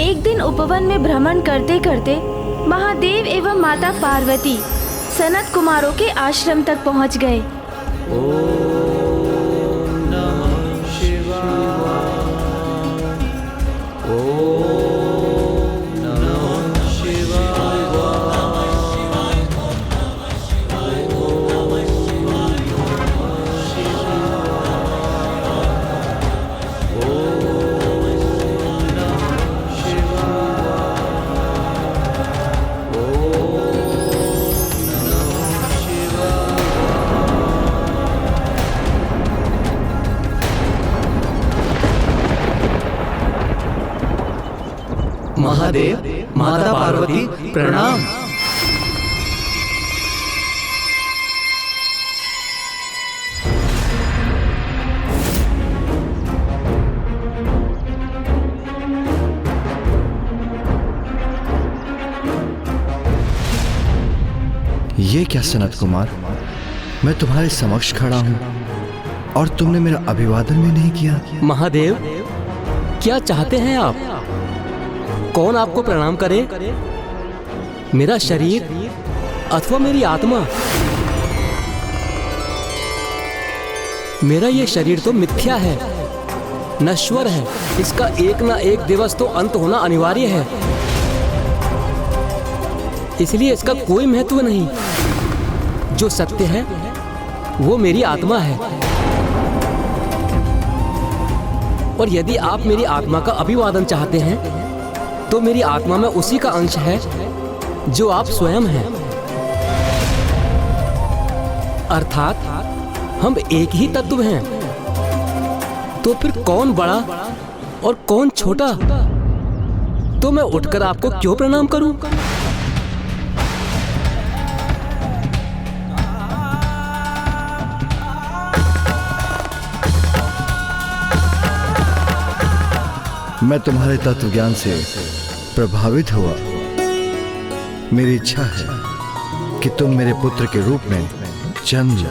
एक दिन उपवन में भ्रमण करते करते महादेव एवं माता पार्वती सनत कुमारों के आश्रम तक पहुंच गए। ओम नमः शिवाय। ओम नमः शिवाय। महादेव, माता पार्वती, प्रणाम। ये क्या सनत कुमार, मैं तुम्हारे समक्ष खड़ा हूँ और तुमने मेरा अभिवादन भी नहीं किया। महादेव, क्या चाहते हैं आप? कौन आपको प्रणाम करे? मेरा शरीर अथवा मेरी आत्मा? मेरा ये शरीर तो मिथ्या है, नश्वर है। इसका एक ना एक दिवस तो अंत होना अनिवार्य है, इसलिए इसका कोई महत्व नहीं। जो सत्य है वो मेरी आत्मा है, और यदि आप मेरी आत्मा का अभिवादन चाहते हैं तो मेरी आत्मा में उसी का अंश है जो आप स्वयं हैं। अर्थात हम एक ही तत्व हैं। तो फिर कौन बड़ा और कौन छोटा? तो मैं उठकर आपको क्यों प्रणाम करूं? मैं तुम्हारे तत्व ज्ञान से प्रभावित हुआ। मेरी इच्छा है कि तुम मेरे पुत्र के रूप में जन्म लो।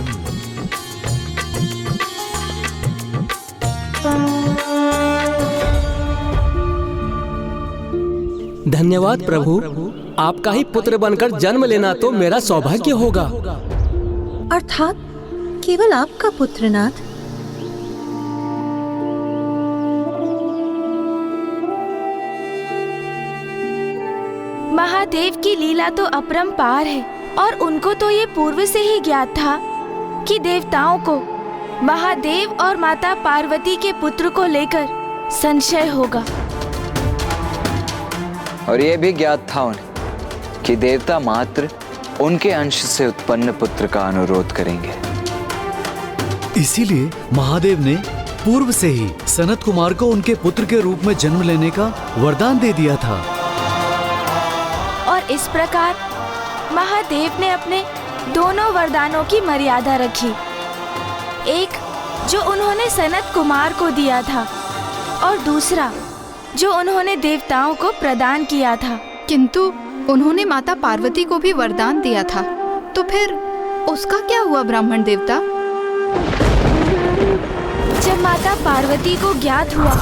धन्यवाद प्रभु, आपका ही पुत्र बनकर जन्म लेना तो मेरा सौभाग्य होगा। अर्थात केवल आपका पुत्रनाथ? महादेव की लीला तो अपरंपार है, और उनको तो ये पूर्व से ही ज्ञात था कि देवताओं को महादेव और माता पार्वती के पुत्र को लेकर संशय होगा। और ये भी ज्ञात था उन्हें कि देवता मात्र उनके अंश से उत्पन्न पुत्र का अनुरोध करेंगे। इसीलिए महादेव ने पूर्व से ही सनत कुमार को उनके पुत्र के रूप में जन्म लेने का वरदान दे दिया था। और इस प्रकार महादेव ने अपने दोनों वरदानों की मर्यादा रखी। एक जो उन्होंने सनत कुमार को दिया था, और दूसरा जो उन्होंने देवताओं को प्रदान किया था। किंतु उन्होंने माता पार्वती को भी वरदान दिया था, तो फिर उसका क्या हुआ ब्राह्मण देवता? जब माता पार्वती को ज्ञात हुआ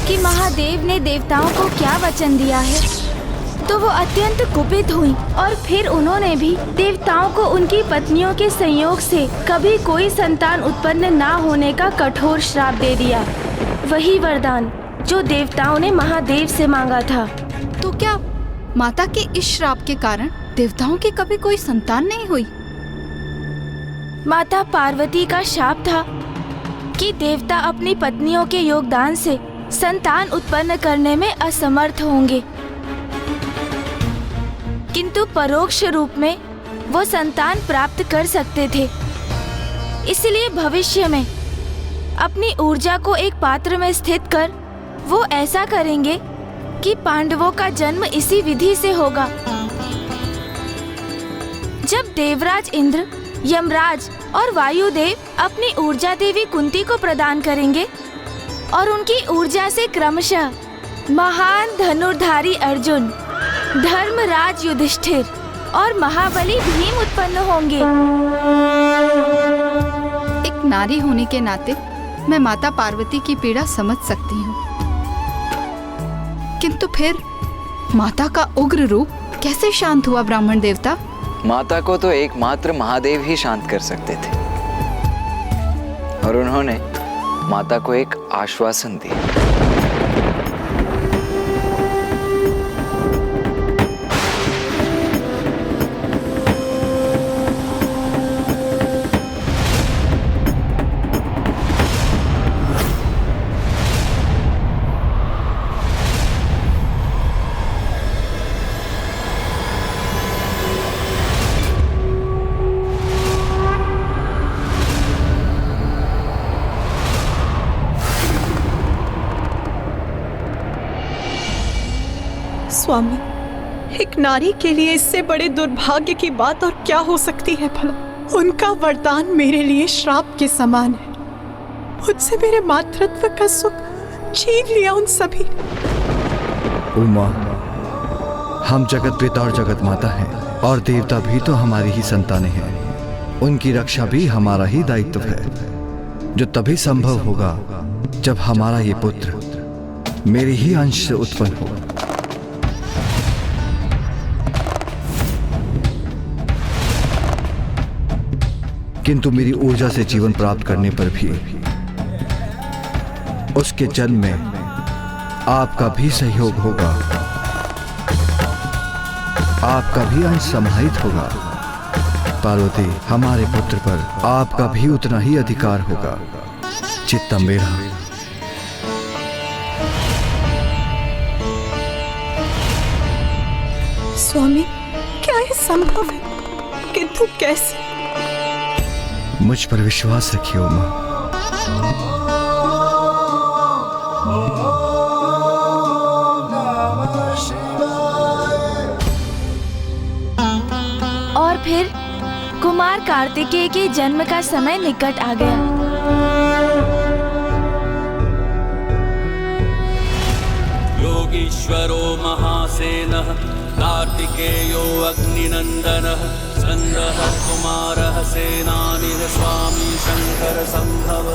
कि महादेव ने देवताओं को क्या वचन दिया है, तो वो अत्यंत कुपित हुई, और फिर उन्होंने भी देवताओं को उनकी पत्नियों के संयोग से कभी कोई संतान उत्पन्न ना होने का कठोर श्राप दे दिया। वही वरदान जो देवताओं ने महादेव से मांगा था। तो क्या माता के इस श्राप के कारण देवताओं की कभी कोई संतान नहीं हुई? माता पार्वती का शाप था कि देवता अपनी पत्नियों के योगदान से संतान उत्पन्न करने में असमर्थ होंगे, किंतु परोक्ष रूप में वो संतान प्राप्त कर सकते थे। इसलिए भविष्य में अपनी ऊर्जा को एक पात्र में स्थित कर वो ऐसा करेंगे कि पांडवों का जन्म इसी विधि से होगा। जब देवराज इंद्र, यमराज और वायुदेव अपनी ऊर्जा देवी कुंती को प्रदान करेंगे, और उनकी ऊर्जा से क्रमशः महान धनुर्धारी अर्जुन, धर्मराज युधिष्ठिर और महाबली भीम उत्पन्न होंगे। एक नारी होने के नाते मैं माता पार्वती की पीड़ा समझ सकती हूँ, किंतु फिर माता का उग्र रूप कैसे शांत हुआ ब्राह्मण देवता? माता को तो एकमात्र महादेव ही शांत कर सकते थे और उन्होंने माता को एक आश्वासन दिया। स्वामी, एक नारी के लिए इससे बड़े दुर्भाग्य की बात और क्या हो सकती है भला? उनका वरदान मेरे लिए श्राप के समान है। मुझसे मेरे मातृत्व का सुख छीन लिया उन सभी। उमा, हम जगत पिता और जगत माता हैं और देवता भी तो हमारी ही संतानें हैं। उनकी रक्षा भी हमारा ही दायित्व है, जो तभी संभव होगा जब हमारा ये पुत्र मेरे ही अंश से उत्पन्न हो। किंतु मेरी ऊर्जा से जीवन प्राप्त करने पर भी उसके जन्म में आपका भी सहयोग होगा, आपका भी अंश समाहित होगा। पार्वती, हमारे पुत्र पर आपका भी उतना ही अधिकार होगा जितना मेरा। स्वामी, क्या ये संभव है? किंतु कैसे? मुझ पर विश्वास रखिए उमा। और फिर कुमार कार्तिकेय के जन्म का समय निकट आ गया। योगीश्वरो महासेनः कार्तिकेयो अग्निनन्दनः स्कन्दः कुमारः सेनानिः स्वामी शंकर संभव।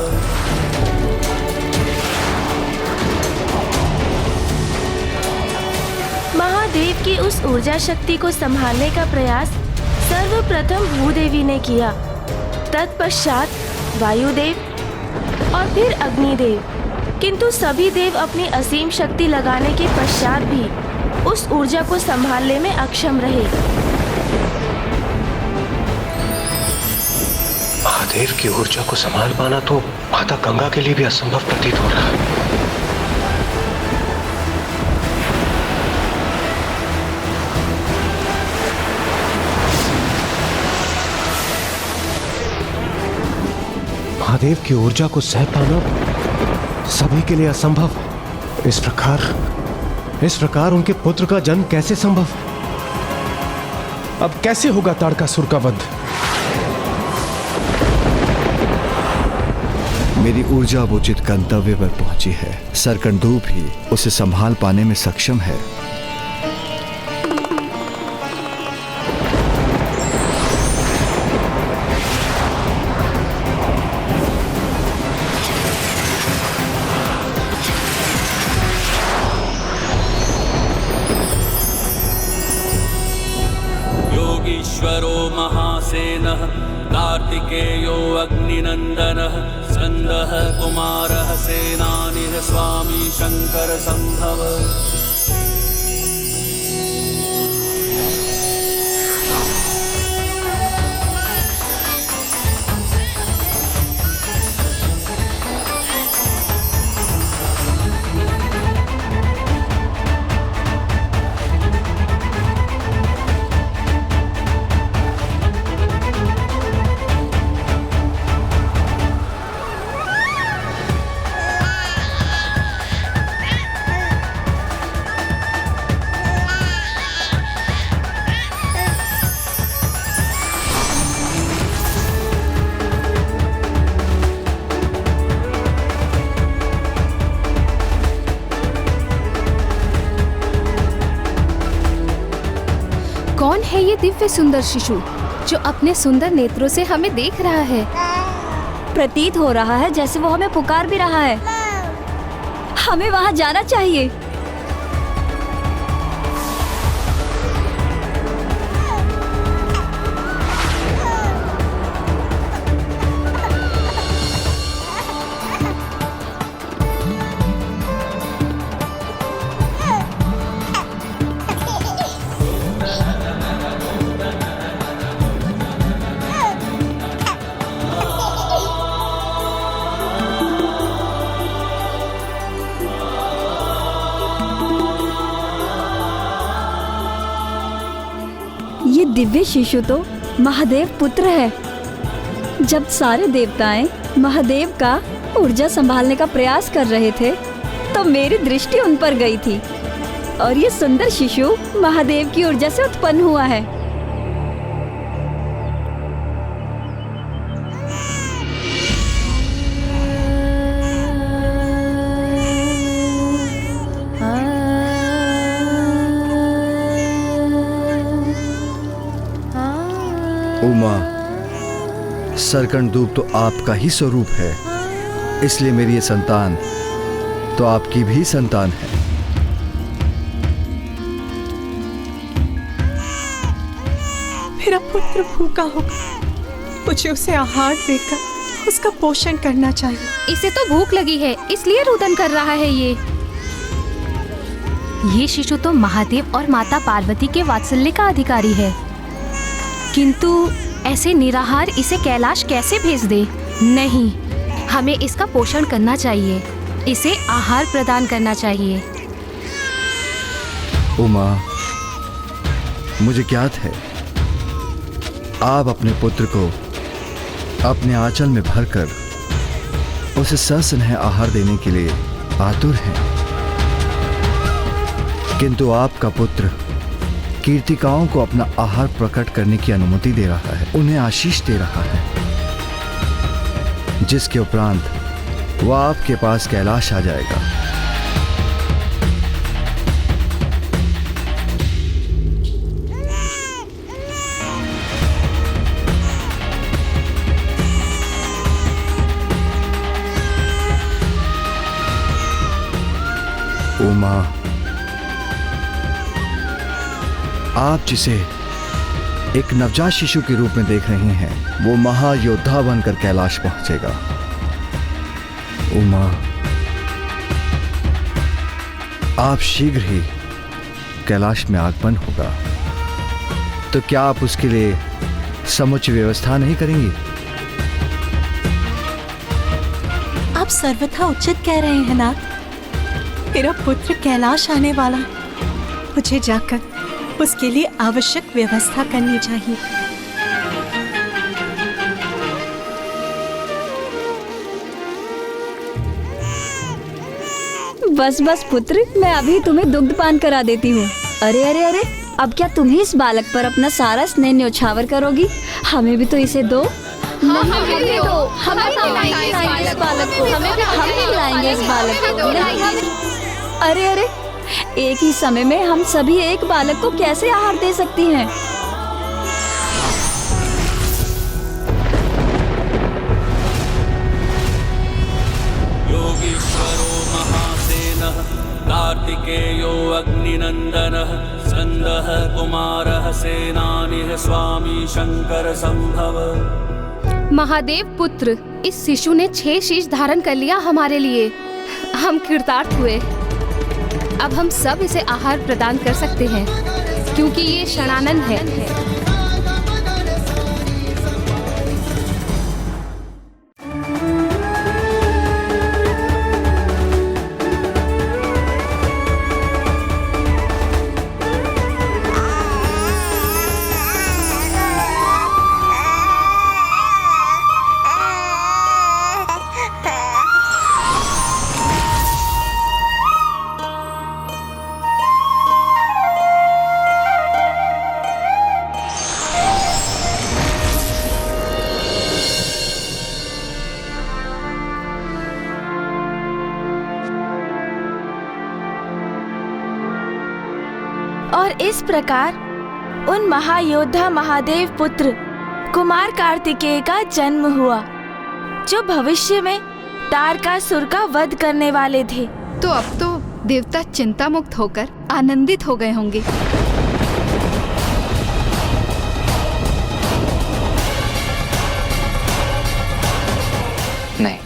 महादेव की उस ऊर्जा शक्ति को संभालने का प्रयास सर्वप्रथम भूदेवी ने किया, तत्पश्चात वायुदेव और फिर अग्निदेव। किंतु सभी देव अपनी असीम शक्ति लगाने के पश्चात भी उस ऊर्जा को संभालने में अक्षम रहे। महादेव की ऊर्जा को संभाल पाना तो माता गंगा के लिए भी असंभव प्रतीत हो रहा है। महादेव की ऊर्जा को सह पाना सभी के लिए असंभव। इस प्रकार उनके पुत्र का जन्म कैसे संभव? अब कैसे होगा ताड़कासुर का वध? मेरी ऊर्जा अब उचित गंतव्य पर पहुंची है। सरकंडू भी उसे संभाल पाने में सक्षम है। योगीश्वरो महासेनः कार्तिकेयो अग्निनन्दनः स्कन्दः कुमारः सेनानिः स्वामी शंकर संभव। कौन है ये दिव्य सुंदर शिशु जो अपने सुंदर नेत्रों से हमें देख रहा है? प्रतीत हो रहा है जैसे वो हमें पुकार भी रहा है। हमें वहां जाना चाहिए। ये दिव्य शिशु तो महादेव पुत्र है। जब सारे देवताएं महादेव का ऊर्जा संभालने का प्रयास कर रहे थे तो मेरी दृष्टि उन पर गई थी और ये सुंदर शिशु महादेव की ऊर्जा से उत्पन्न हुआ है। उमा, सरकंडूब तो आपका ही स्वरूप है, इसलिए मेरी ये संतान तो आपकी भी संतान है। मेरा पुत्र भूखा होगा, मुझे उसे आहार देकर उसका पोषण करना चाहिए। इसे तो भूख लगी है इसलिए रुदन कर रहा है। ये शिशु तो महादेव और माता पार्वती के वात्सल्य का अधिकारी है, किंतु ऐसे निराहार इसे कैलाश कैसे भेज दे? नहीं, हमें इसका पोषण करना चाहिए, इसे आहार प्रदान करना चाहिए। उमा, मुझे ज्ञात है आप अपने पुत्र को अपने आंचल में भरकर उसे सस्नेह आहार देने के लिए आतुर हैं, किंतु आपका पुत्र कीर्तिकाओं को अपना आहार प्रकट करने की अनुमति दे रहा है, उन्हें आशीष दे रहा है, जिसके उपरांत वह आपके पास कैलाश आ जाएगा। उमा, आप जिसे एक नवजात शिशु के रूप में देख रहे हैं वो महायोद्धा बनकर कैलाश पहुंचेगा। उमा, आप शीघ्र ही कैलाश में आगमन होगा, तो क्या आप उसके लिए समुचित व्यवस्था नहीं करेंगी? आप सर्वथा उचित कह रहे हैं नाथ। मेरा पुत्र कैलाश आने वाला है, मुझे जाकर उसके लिए आवश्यक व्यवस्था करनी चाहिए। बस बस पुत्र, मैं अभी तुम्हें दुग्धपान करा देती हूँ। अरे अरे अरे, अब क्या तुम ही इस बालक पर अपना सारा स्नेह न्योछावर करोगी? हमें भी तो इसे दो। हमें भी दो, हमें खिलाएंगे इस बालक को, हम खिलाएंगे इस बालक को। अरे अरे, एक ही समय में हम सभी एक बालक को कैसे आहार दे सकती हैं? योगीश्वरो महासेनः कार्तिकेयो अग्निनंदनः स्कंदः कुमारः सेनानिः स्वामी शंकर संभव। महादेव पुत्र, इस शिशु ने 6 शीश धारण कर लिया हमारे लिए। हम कृतार्थ हुए। अब हम सब इसे आहार प्रदान कर सकते हैं क्योंकि ये शरणानंद है। और इस प्रकार उन महायोद्धा महादेव पुत्र कुमार कार्तिकेय का जन्म हुआ, जो भविष्य में तारकासुर का वध करने वाले थे। तो अब तो देवता चिंता मुक्त होकर आनंदित हो गए होंगे। नहीं,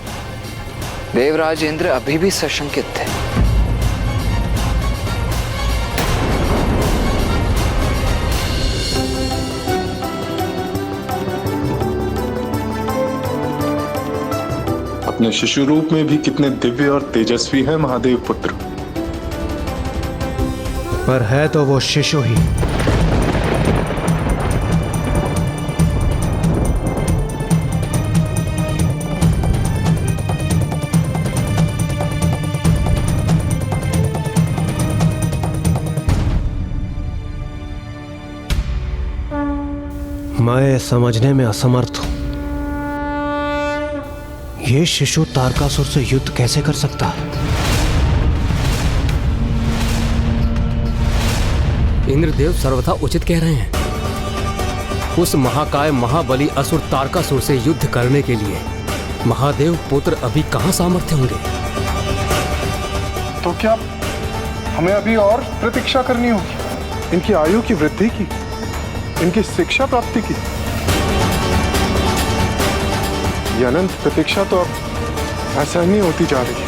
देवराज इंद्र अभी भी सशंकित थे। अपने शिशु रूप में भी कितने दिव्य और तेजस्वी हैं महादेव पुत्र। पर है तो वो शिशु ही। मैं समझने में असमर्थ हूं। ये शिशु तारकासुर से युद्ध कैसे कर सकता है? इंद्रदेव सर्वथा उचित कह रहे हैं। उस महाकाय महाबली असुर तारकासुर से युद्ध करने के लिए महादेव पुत्र अभी कहां सामर्थ्य होंगे? तो क्या हमें अभी और प्रतीक्षा करनी होगी, इनकी आयु की वृद्धि की, इनकी शिक्षा प्राप्ति की? ये अनंत प्रतीक्षा तो अब असहनीय होती जा रही है।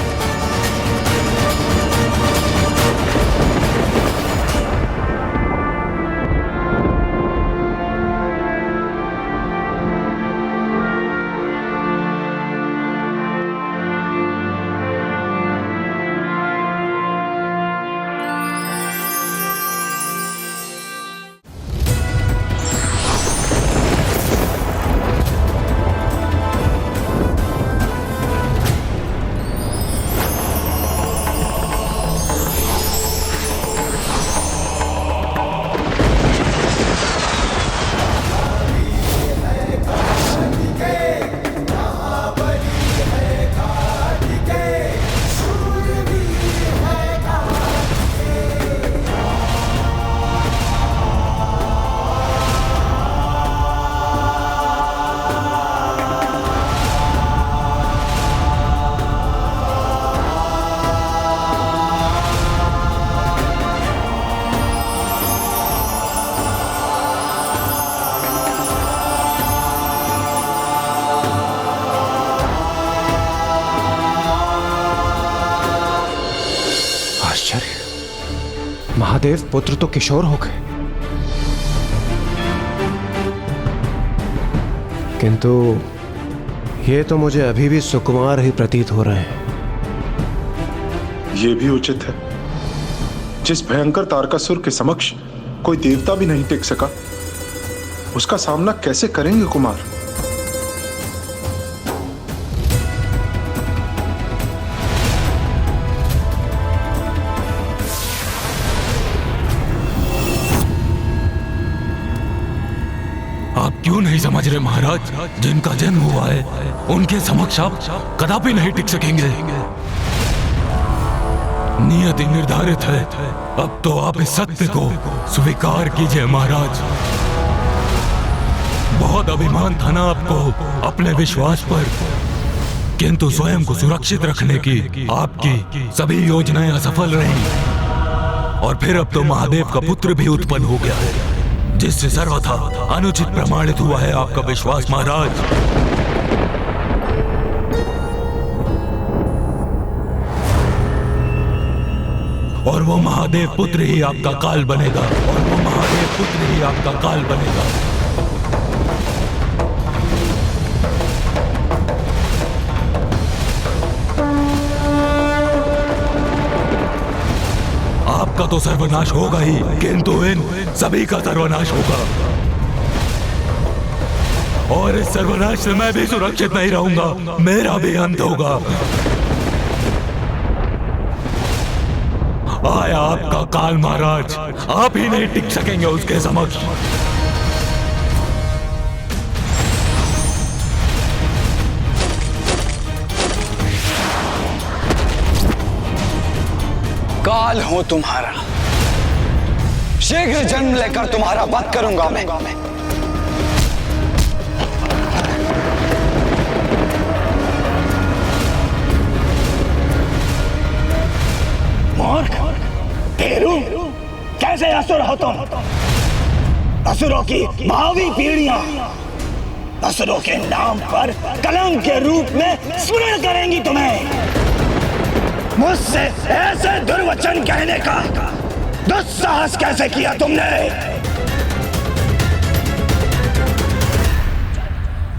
महादेव पुत्र तो किशोर हो गए, किंतु ये तो मुझे अभी भी सुकुमार ही प्रतीत हो रहे हैं। ये भी उचित है। जिस भयंकर तारकासुर के समक्ष कोई देवता भी नहीं टिक सका, उसका सामना कैसे करेंगे कुमार? क्यों नहीं समझ रहे महाराज? जिनका जन्म हुआ है उनके समक्ष आप कदापि नहीं टिक सकेंगे। नियति निर्धारित है। अब तो आप इस सत्य को स्वीकार कीजिए महाराज। बहुत अभिमान था ना आपको अपने विश्वास पर, किंतु स्वयं को सुरक्षित रखने की आपकी सभी योजनाएं असफल रही। और फिर अब तो महादेव का पुत्र भी उत्पन्न हो गया है, जिससे सर्वथा अनुचित प्रमाणित हुआ है आपका विश्वास महाराज। और वो महादेव पुत्र ही आपका काल बनेगा, और वो महादेव पुत्र ही आपका काल बनेगा। आपका तो सर्वनाश होगा ही, किंतु इन सभी का सर्वनाश होगा। और इस सर्वनाश से मैं भी सुरक्षित नहीं रहूंगा, मेरा भी अंत होगा। आया आपका काल महाराज, आप ही नहीं टिक सकेंगे उसके समक्ष। काल हूं तुम्हारा, शीघ्र जन्म लेकर तुम्हारा वध करूंगा मैं। मूर्ख, फेरू, कैसे असुर हो तुम? असुरों की भावी पीढ़ियां असुरों के नाम पर कलंक के रूप में स्मरण करेंगी तुम्हें। मुझसे ऐसे दुर्वचन कहने का दुस्साहस कैसे किया तुमने?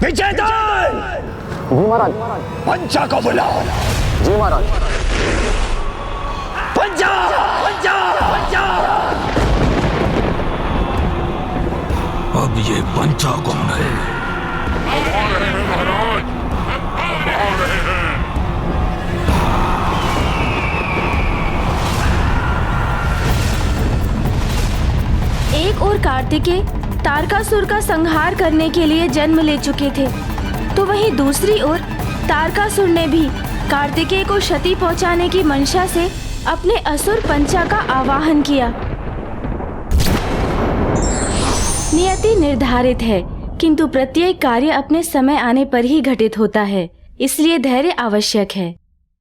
विजयदान! जी महाराज। पंचा को बुलाओ। जी महाराज। पंचा! पंचा! पंचा! अब ये पंचा कौन है? एक और कार्तिकेय तारकासुर का संहार करने के लिए जन्म ले चुके थे, तो वहीं दूसरी ओर तारकासुर ने भी कार्तिकेय को क्षति पहुंचाने की मंशा से अपने असुर पंचा का आवाहन किया। नियति निर्धारित है, किंतु प्रत्येक कार्य अपने समय आने पर ही घटित होता है, इसलिए धैर्य आवश्यक है।